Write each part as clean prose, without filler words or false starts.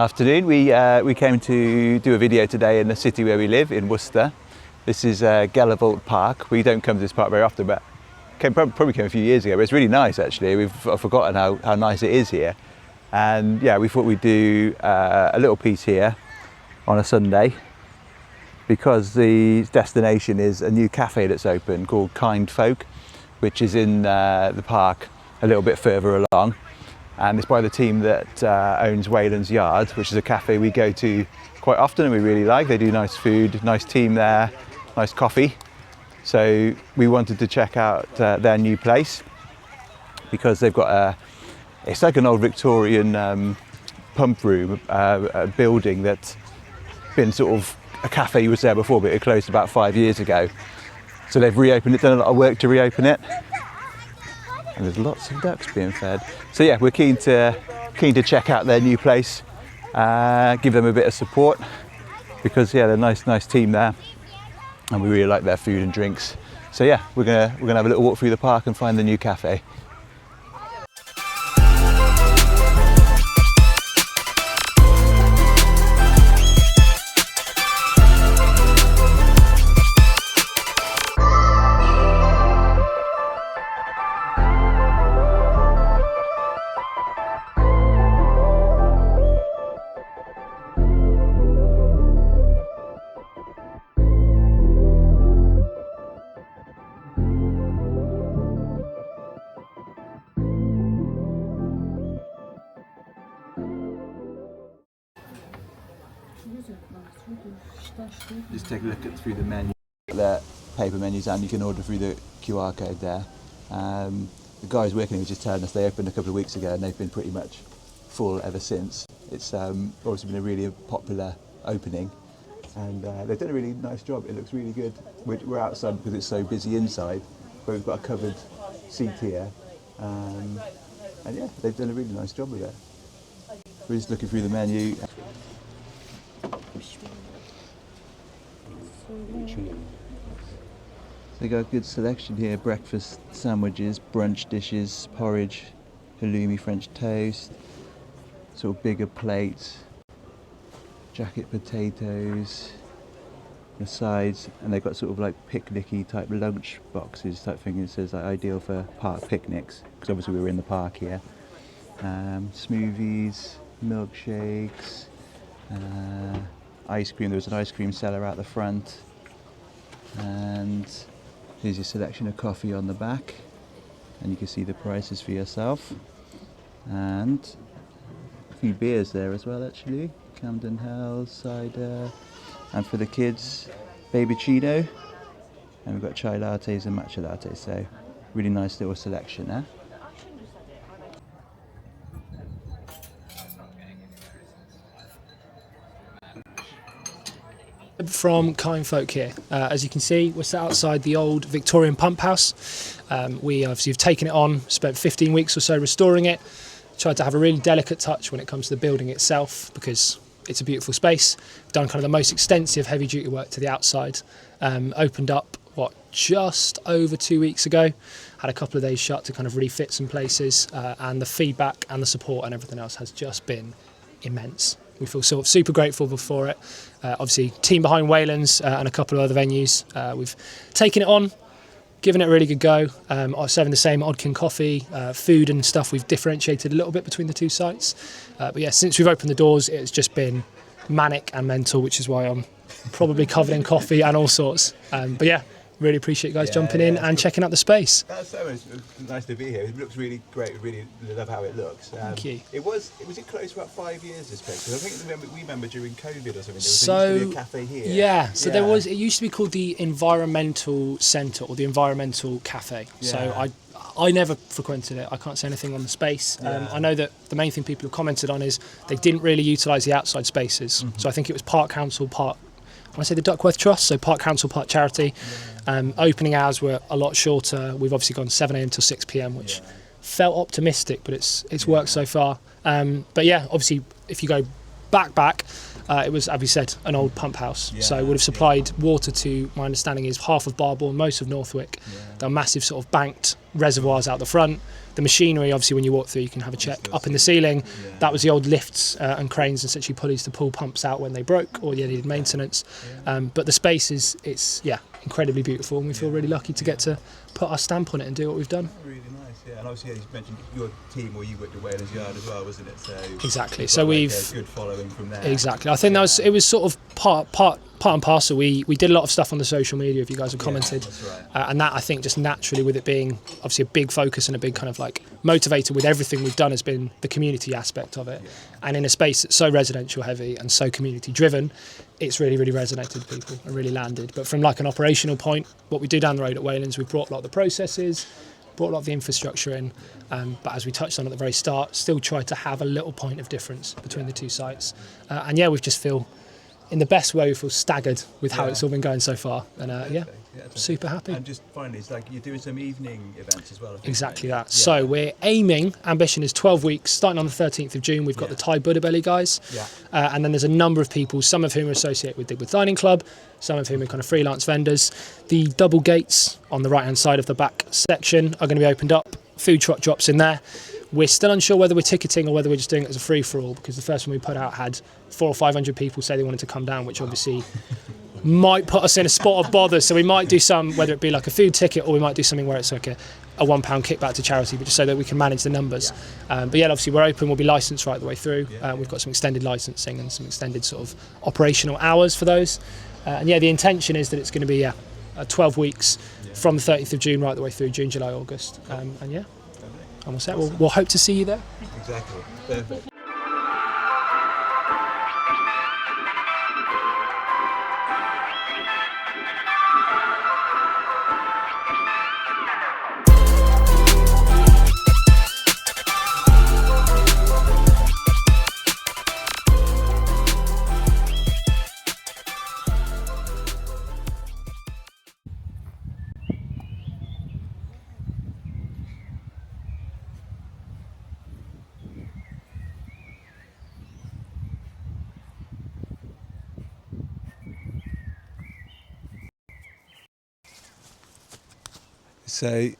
Afternoon. We came to do a video today in the city where we live, in Worcester. This is Valentinos Park. We don't come to this park very often, but probably came a few years ago. But it's really nice actually. I've forgotten how nice it is here. And yeah, we thought we'd do a little piece here on a Sunday because the destination is a new cafe that's open called Kynd Folk, which is in the park a little bit further along. And it's by the team that owns Wayland's Yard, which is a cafe we go to quite often and we really like. They do nice food, nice team there, nice coffee. So we wanted to check out their new place because they've got it's like an old Victorian pump room, a building that's been sort of a cafe was there before, but it closed about 5 years ago. So they've reopened it, done a lot of work to reopen it. And there's lots of ducks being fed. So yeah, we're keen to check out their new place, give them a bit of support because yeah, they're a nice team there, and we really like their food and drinks. So yeah, we're gonna have a little walk through the park and find the new cafe. Just take a look through the menu. The paper menus, and you can order through the QR code there. The guys working here were just telling us they opened a couple of weeks ago and they've been pretty much full ever since. It's obviously been a really popular opening, and they've done a really nice job. It looks really good. We're outside because it's so busy inside, but we've got a covered seat here, and yeah, they've done a really nice job with it. We're just looking through the menu. They got a good selection here: breakfast sandwiches, brunch dishes, porridge, halloumi French toast, sort of bigger plates, jacket potatoes, the sides, and they've got sort of like picnicky type lunch boxes type thing. It says like ideal for park picnics because obviously we were in the park here. Smoothies, milkshakes, ice cream. There was an ice cream seller out the front, and here's your selection of coffee on the back, and you can see the prices for yourself, and a few beers there as well actually. Camden Hells, cider, and for the kids, baby chino, and we've got chai lattes and matcha lattes, so really nice little selection there. From Kynd Folk here. As you can see, we're sat outside the old Victorian pump house. We obviously have taken it on, spent 15 weeks or so restoring it, tried to have a really delicate touch when it comes to the building itself because it's a beautiful space. We've done kind of the most extensive heavy duty work to the outside. Opened up, just over 2 weeks ago. Had a couple of days shut to kind of refit some places, and the feedback and the support and everything else has just been immense. We feel sort of super grateful for it. Obviously, team behind Wayland's and a couple of other venues. We've taken it on, given it a really good go. Serving the same Odkin coffee, food and stuff. We've differentiated a little bit between the two sites. But yeah, since we've opened the doors, it's just been manic and mental, which is why I'm probably covered in coffee and all sorts. But yeah, really appreciate you guys jumping in and checking out the space. That's so nice to be here. It looks really great. We really love how it looks. Thank you. It was closed for about 5 years, this place? Because I think we remember during COVID or something, there used to be a cafe here. Yeah, so there was, it used to be called the Environmental Centre or the Environmental Cafe. Yeah. So I never frequented it. I can't say anything on the space. I know that the main thing people have commented on is they didn't really utilise the outside spaces. Mm-hmm. So I think it was Park Council, I want to say the Duckworth Trust, so Park Council, Park Charity. Opening hours were a lot shorter. We've obviously gone 7 a.m. till 6 p.m, which felt optimistic, but it's worked so far. But yeah, obviously, if you go back, it was, as we said, an old pump house. So it would have supplied water to, my understanding is, half of Barbourne, most of Northwick. They're massive sort of banked reservoirs out the front. The machinery, obviously, when you walk through, you can have a check up in the ceiling. That was the old lifts and cranes, essentially pulleys to pull pumps out when they broke or needed maintenance. But the space is incredibly beautiful, and we feel really lucky to get to put our stamp on it and do what we've done. Really nice, yeah. And obviously, you mentioned your team, or you worked at Whalers Yard as well, wasn't it? So exactly. So we've good following from there. Exactly. I think it was sort of part and parcel. We did a lot of stuff on the social media, if you guys have commented, that's right. And that, I think, just naturally, with it being obviously a big focus and a big kind of like motivator with everything we've done, has been the community aspect of it. And in a space that's so residential heavy and so community driven, it's really resonated with people and really landed. But from like an operational point, what we do down the road at Waylands, we've brought a lot of the processes, brought a lot of the infrastructure in, but as we touched on at the very start, still tried to have a little point of difference between the two sites. And we just feel, in the best way, we feel staggered with how it's all been going so far. And super happy. And just finally, it's like you're doing some evening events as well. Exactly that. Yeah. So we're aiming, ambition is 12 weeks, starting on the 13th of June. We've got the Thai Buddha Belly guys. And then there's a number of people, some of whom are associated with Diglis Dining Club, some of whom are kind of freelance vendors. The double gates on the right-hand side of the back section are going to be opened up. Food truck drops in there. We're still unsure whether we're ticketing or whether we're just doing it as a free-for-all, because the first one we put out had 400 or 500 people say they wanted to come down, which obviously might put us in a spot of bother. So we might do some, whether it be like a food ticket, or we might do something where it's like a £1 kickback to charity, but just so that we can manage the numbers. But obviously we're open, we'll be licensed right the way through. We've got some extended licensing and some extended sort of operational hours for those. The intention is that it's going to be 12 weeks from the 30th of June right the way through June, July, August. And we'll hope to see you there. Exactly. Perfect. So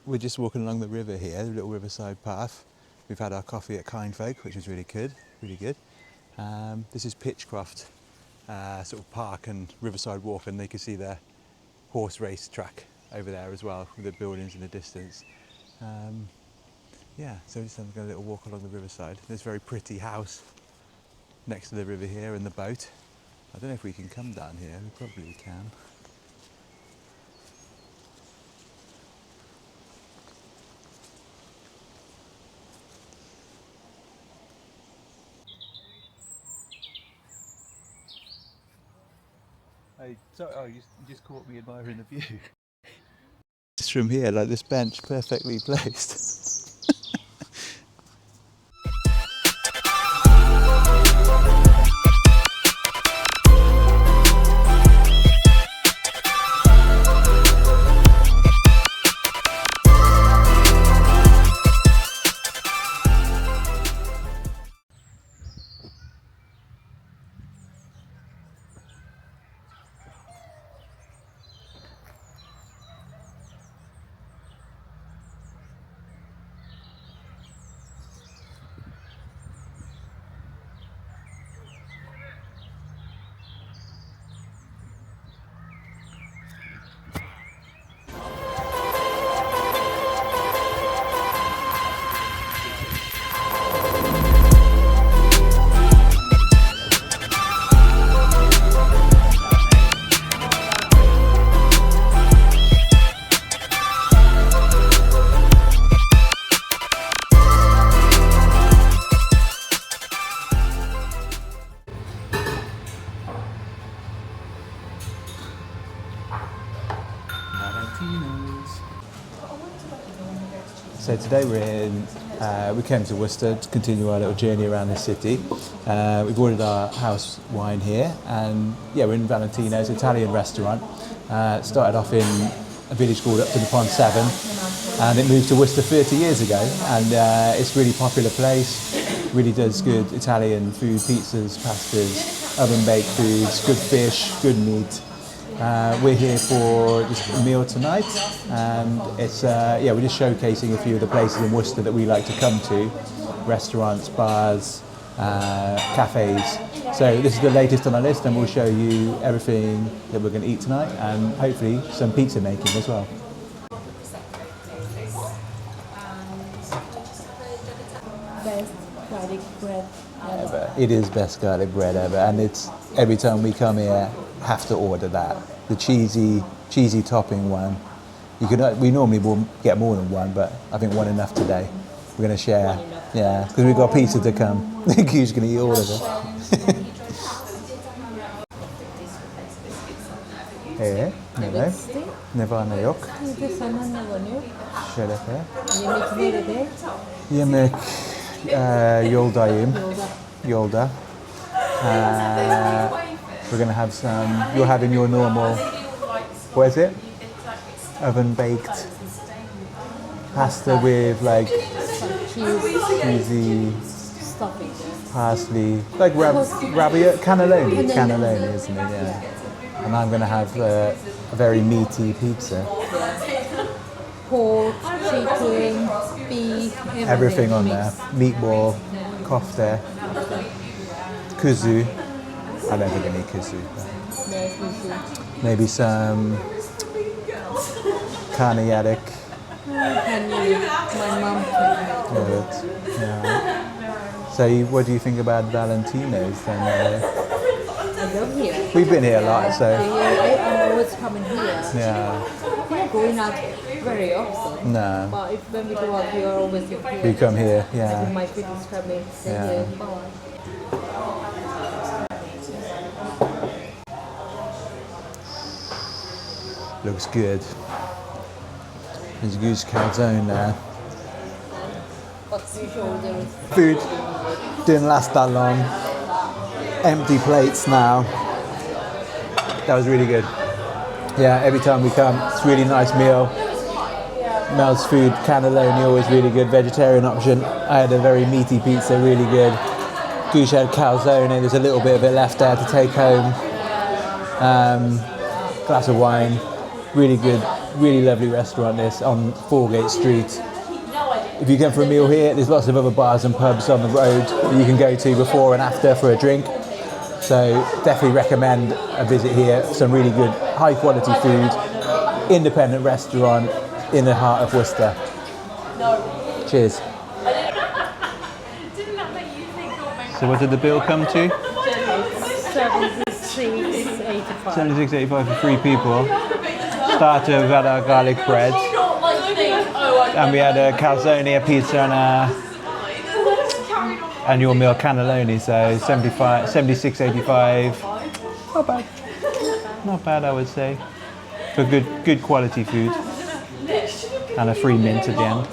we're just walking along the river here, the little riverside path. We've had our coffee at Kynd Folk, which was really good. This is Pitchcroft sort of park and riverside walk, and they can see the horse race track over there as well, with the buildings in the distance. So just having a little walk along the riverside. There's a very pretty house next to the river here and the boat. I don't know if we can come down here, we probably can. You just caught me admiring the view. Just from here, like this bench, perfectly placed. Valentinos. So today we came to Worcester to continue our little journey around the city. We've ordered our house wine here, and we're in Valentinos, Italian restaurant. Started off in a village called Upton upon Severn, and it moved to Worcester 30 years ago, and it's a really popular place. Really does good Italian food, pizzas, pastas, oven baked foods, good fish, good meat. We're here for just a meal tonight, and it's we're just showcasing a few of the places in Worcester that we like to come to, restaurants, bars, cafes. So this is the latest on our list, and we'll show you everything that we're going to eat tonight, and hopefully some pizza making as well. Best garlic bread Ever. It is best garlic bread ever, and it's every time we come here have to order that, the cheesy topping one. We normally will get more than one, but I think one enough today. We're going to share, yeah, because we've got pizza to come. I think who's going to eat all of it. Hey, hello. Nevana yok. Şerefe. Yemek nerede? Yemek yoldayım. Yolda. We're going to have some, you're having your normal, what is it? Oven baked pasta with like cheesy Stuffing. parsley, like ravioli, cannelloni, isn't it? Yeah. And I'm going to have a very meaty pizza. Pork, chicken, beef, Everything on there. mixed. Meatball, kofta, kuzu. I don't think I need kuzu. Yes, we should. Maybe some carne yadik. My mom can Good. Yeah. So what do you think about Valentinos then? I love here. We've been here a lot, so I'm always coming here. yeah. We're not going out very often. No, But when we go out, we are always in here. we come here, And yeah. my friend is coming. Say Yeah. here. Bye. Looks good. There's a goose calzone there. What's your order? Food didn't last that long. Empty plates now. That was really good. Yeah, every time we come, it's a really nice meal. Mel's food, cannelloni, always really good. Vegetarian option. I had a very meaty pizza, really good. Goose had calzone, there's a little bit of it left there to take home. Glass of wine. Really good, really lovely restaurant this on Foregate Street. If you come for a meal here, there's lots of other bars and pubs on the road that you can go to before and after for a drink. So definitely recommend a visit here. Some really good, high quality food, independent restaurant in the heart of Worcester. Cheers. So what did the bill come to? 76.85. 76.85 for 3 people. Starter, we've had our garlic bread. And we had a calzone, a pizza, and your meal cannelloni, so 76.85. Not bad. Not bad, I would say. For good quality food. And a free mint at the end.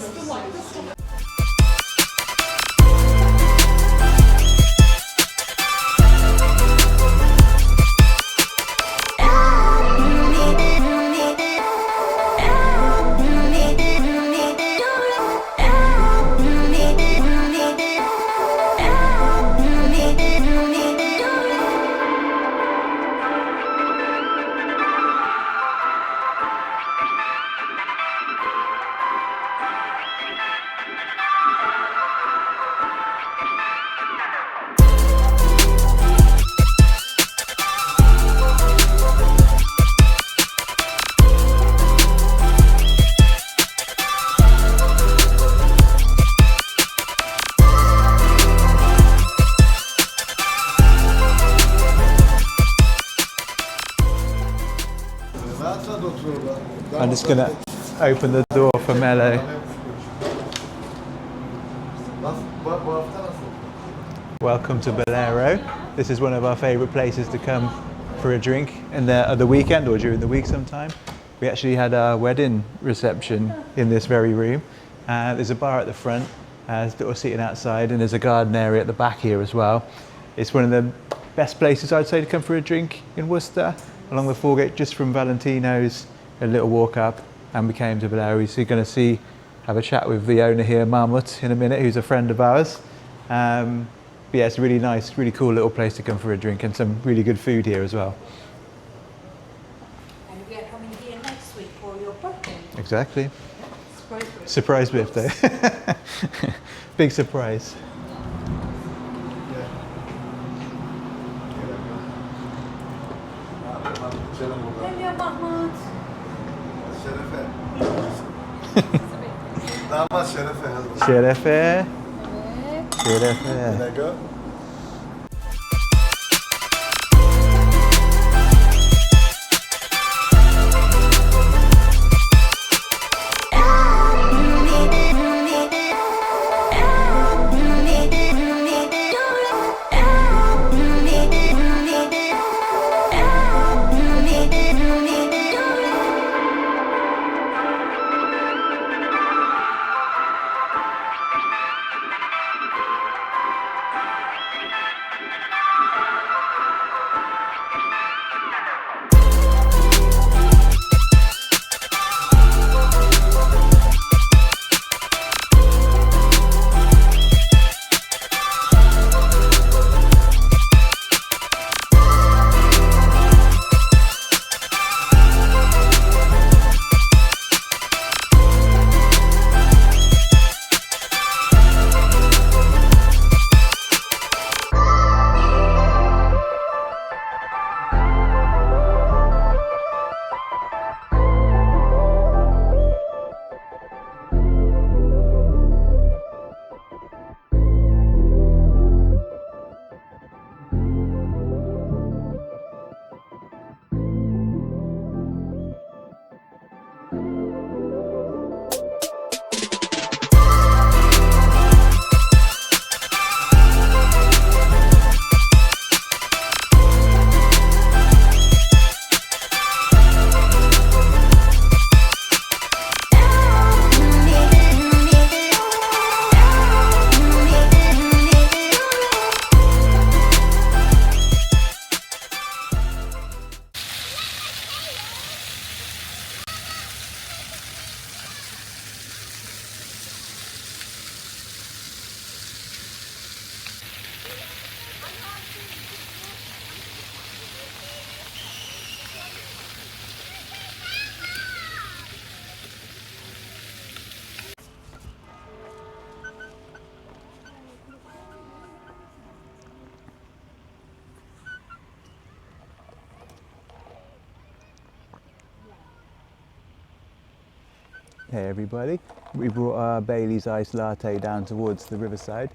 I'm just going to open the door for Mello. Welcome to Bolero. This is one of our favourite places to come for a drink in the weekend or during the week sometime. We actually had our wedding reception in this very room. There's a bar at the front, there's little seating outside, and there's a garden area at the back here as well. It's one of the best places I'd say to come for a drink in Worcester, along the Foregate, just from Valentinos, a little walk up, and we came to Bolero. So you're going to have a chat with the owner here, Mahmoud, in a minute, who's a friend of ours. But yeah, it's a really nice, really cool little place to come for a drink, and some really good food here as well. we are coming here next week for your birthday. Exactly. Surprise. Surprise birthday. Big surprise. Hello, Mahmoud. Damat Şerefe. Şerefe. Evet. Şerefe. There you go. Hey everybody, we brought our Bailey's iced latte down towards the riverside.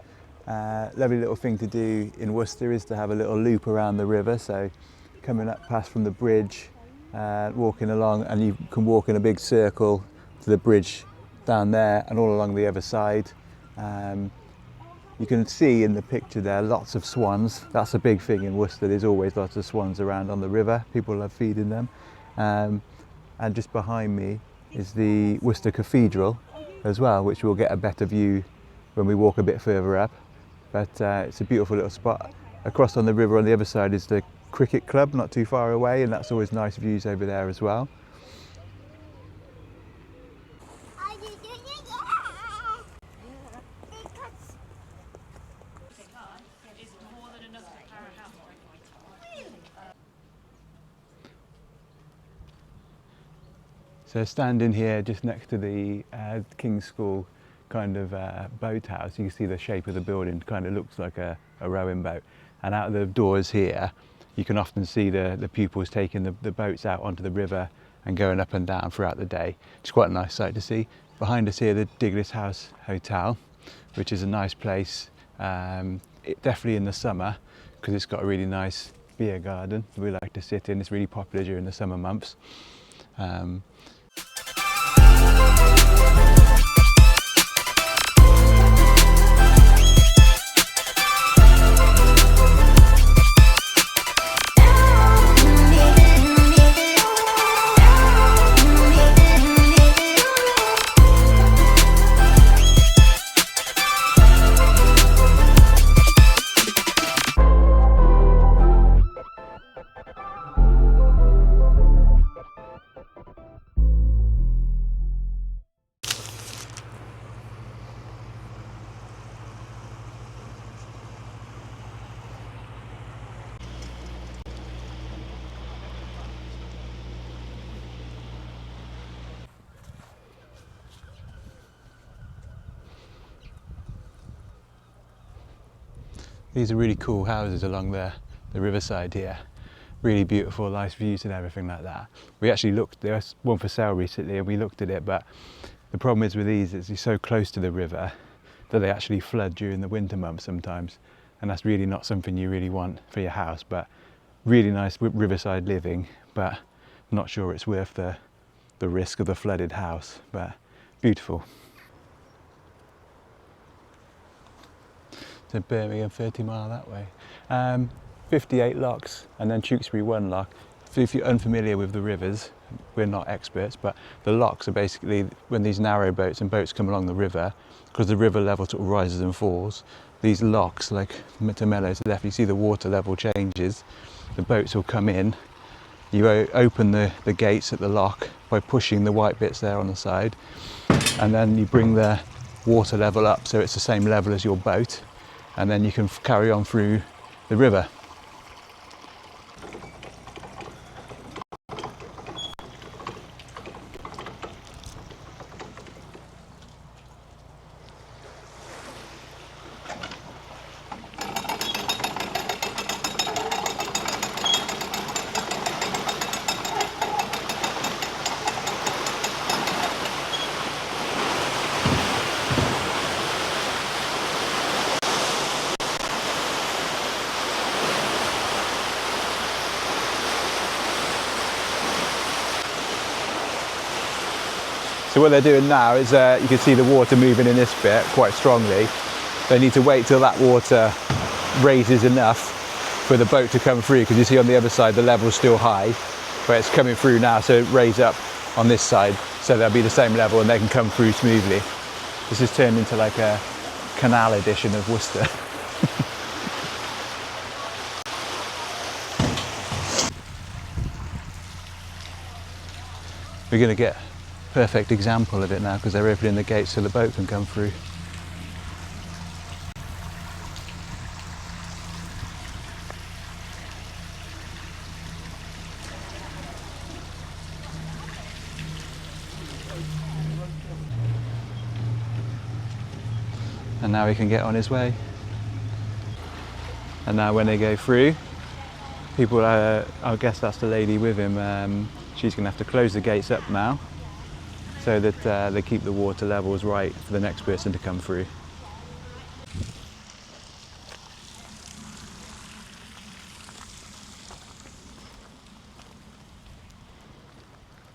Lovely little thing to do in Worcester is to have a little loop around the river, so coming up past from the bridge, walking along, and you can walk in a big circle to the bridge down there and all along the other side. You can see in the picture there lots of swans. That's a big thing in Worcester, there's always lots of swans around on the river, people love feeding them. And just behind me is the Worcester Cathedral as well, which we'll get a better view when we walk a bit further up. But it's a beautiful little spot. Across on the river on the other side is the cricket club, not too far away, and that's always nice views over there as well. So standing here just next to the King's School kind of boathouse, you can see the shape of the building kind of looks like a rowing boat. And out of the doors here, you can often see the pupils taking the boats out onto the river and going up and down throughout the day. It's quite a nice sight to see. Behind us here, the Diglis House Hotel, which is a nice place, definitely in the summer, because it's got a really nice beer garden that we like to sit in. It's really popular during the summer months. These are really cool houses along the riverside here. Really beautiful, nice views and everything like that. We actually looked, there was one for sale recently and we looked at it, but the problem is with these is you're so close to the river that they actually flood during the winter months sometimes. And that's really not something you really want for your house, but really nice riverside living, but not sure it's worth the risk of the flooded house, but beautiful. To Birmingham, 30 mile that way. 58 locks and then Tewkesbury 1 lock. If you're unfamiliar with the rivers, we're not experts, but the locks are basically when these narrow boats and boats come along the river, because the river level sort of rises and falls, these locks, like to Mellow's left, you see the water level changes, the boats will come in, you open the gates at the lock by pushing the white bits there on the side, and then you bring the water level up so it's the same level as your boat, and then you can carry on through the river. So what they're doing now is you can see the water moving in this bit quite strongly. They need to wait till that water raises enough for the boat to come through, because you see on the other side the level's still high, but it's coming through now, so it raise up on this side so they'll be the same level and they can come through smoothly. This has turned into like a canal edition of Worcester. We're going to get perfect example of it now because they're opening the gates so the boat can come through. And now he can get on his way. And now when they go through, people, I guess that's the lady with him, she's going to have to close the gates up now so that they keep the water levels right for the next person to come through.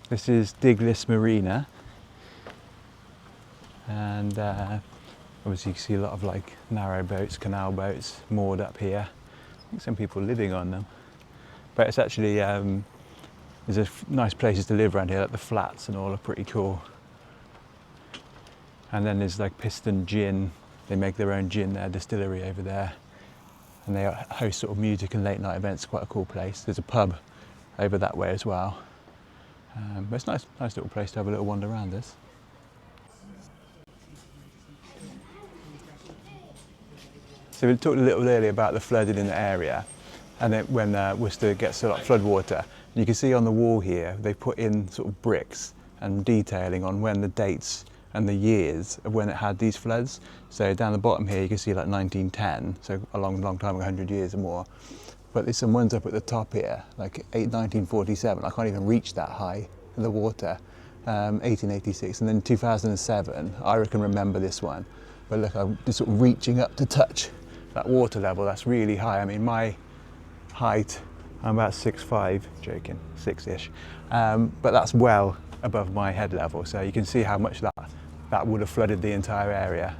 This is Diglis Marina, and obviously you can see a lot of like narrow boats, canal boats moored up here. I think some people living on them, but it's actually there's nice places to live around here, like the flats and all are pretty cool. And then there's like Piston Gin, they make their own gin, their distillery over there, and they host sort of music and late night events. Quite a cool place. There's a pub over that way as well, but it's nice little place to have a little wander around this. So we talked a little earlier about the flooding in the area, and then when Worcester gets a lot of flood water, you can see on the wall here they put in sort of bricks and detailing on when the dates and the years of when it had these floods. So down the bottom here you can see like 1910, so a long time, 100 years or more. But there's some ones up at the top here, like 1947, I can't even reach that high in the water, 1886, and then 2007, I can remember this one. But look, I'm just sort of reaching up to touch that water level, that's really high. I mean, my height, I'm about 6'5", joking, 6-ish, but that's well above my head level, so you can see how much that would have flooded the entire area.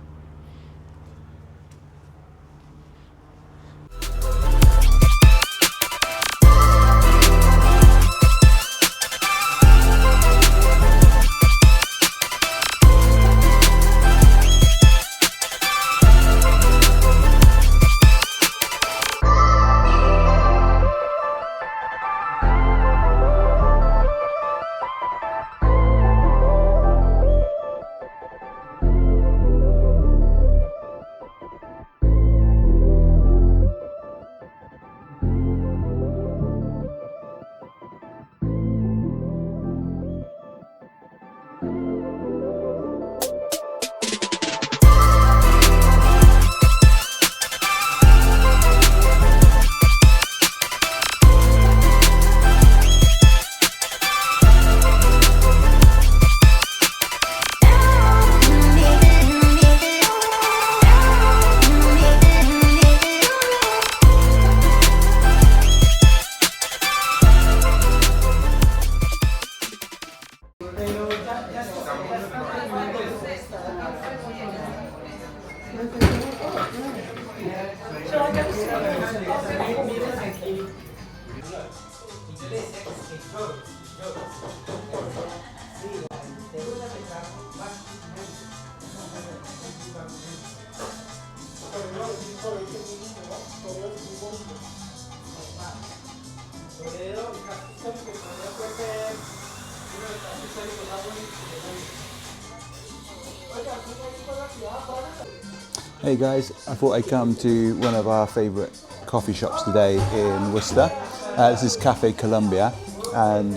Hey guys, I thought I'd come to one of our favourite coffee shops today in Worcester. This is Cafe Colombia, and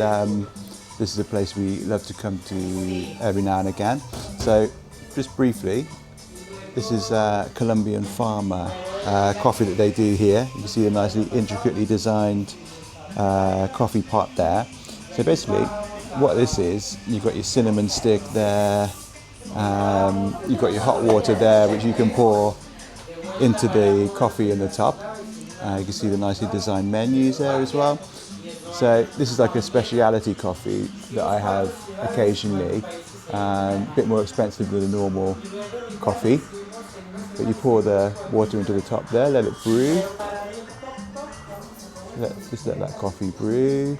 this is a place we love to come to every now and again. So just briefly, this is Colombian farmer coffee that they do here. You can see the nicely intricately designed coffee pot there. So basically what this is, you've got your cinnamon stick there, you've got your hot water there which you can pour into the coffee in the top. You can see the nicely designed menus there as well. So this is like a speciality coffee that I have occasionally, a bit more expensive than a normal coffee. But you pour the water into the top there, let it brew. Just let that coffee brew.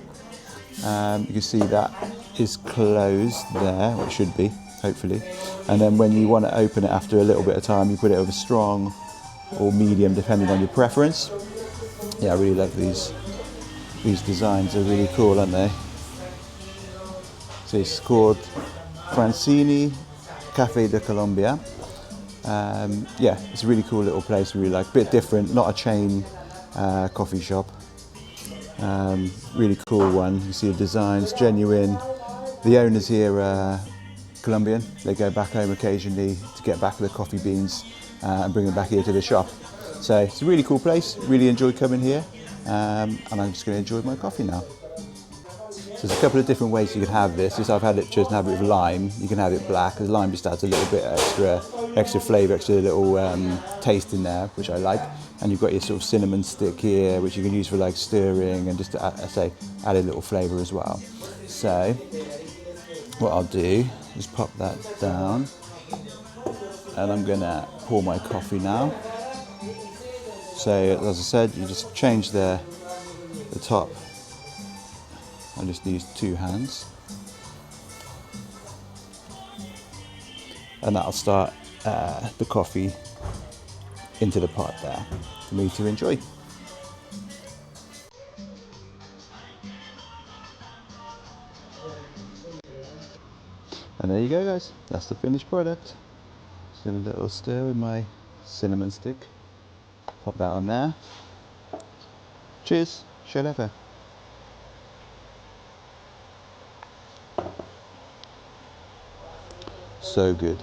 You can see that is closed there, or it should be, hopefully. And then when you want to open it after a little bit of time, you put it over strong or medium, depending on your preference. Yeah, I really love these. These designs are really cool, aren't they? So it's called Francini Cafe de Colombia. Yeah, it's a really cool little place, really like, a bit different, not a chain coffee shop. Really cool one. You see the designs, genuine. The owners here are Colombian. They go back home occasionally to get back the coffee beans and bring them back here to the shop. So it's a really cool place. Really enjoy coming here, and I'm just going to enjoy my coffee now. So there's a couple of different ways you can have this. Just I've had it chosen to have it with lime. You can have it black. The lime just adds a little bit extra flavour, extra little taste in there, which I like. And you've got your sort of cinnamon stick here, which you can use for like stirring and just to add a little flavour as well. So what I'll do is pop that down, and I'm gonna pour my coffee now. So as I said, you just change the top. I'll just use 2 hands, and that'll start the coffee into the pot there for me to enjoy. And there you go guys, that's the finished product. Just a little stir with my cinnamon stick. Pop that on there. Cheers, chef ever. So good.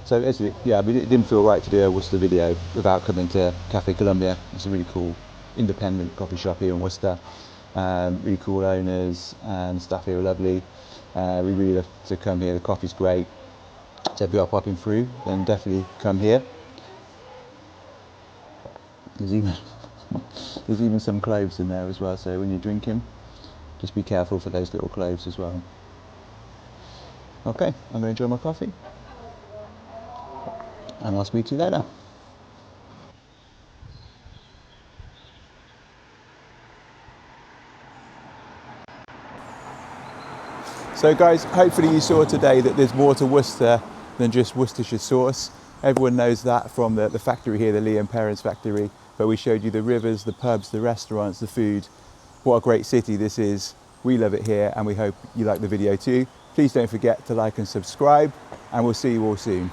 So basically, yeah, it didn't feel right to do a Worcester video without coming to Cafe Colombia. It's a really cool independent coffee shop here in Worcester. Really cool owners, and staff here are lovely. We really love to come here. The coffee's great. So if you are popping through, then definitely come here. There's even some cloves in there as well, so when you're drinking, just be careful for those little cloves as well. Okay, I'm going to enjoy my coffee, and I'll speak to you later. So guys, hopefully you saw today that there's more to Worcester than just Worcestershire sauce. Everyone knows that from the factory here, the Lee & Perrins factory, but we showed you the rivers, the pubs, the restaurants, the food. What a great city this is. We love it here, and we hope you like the video too. Please don't forget to like and subscribe, and we'll see you all soon.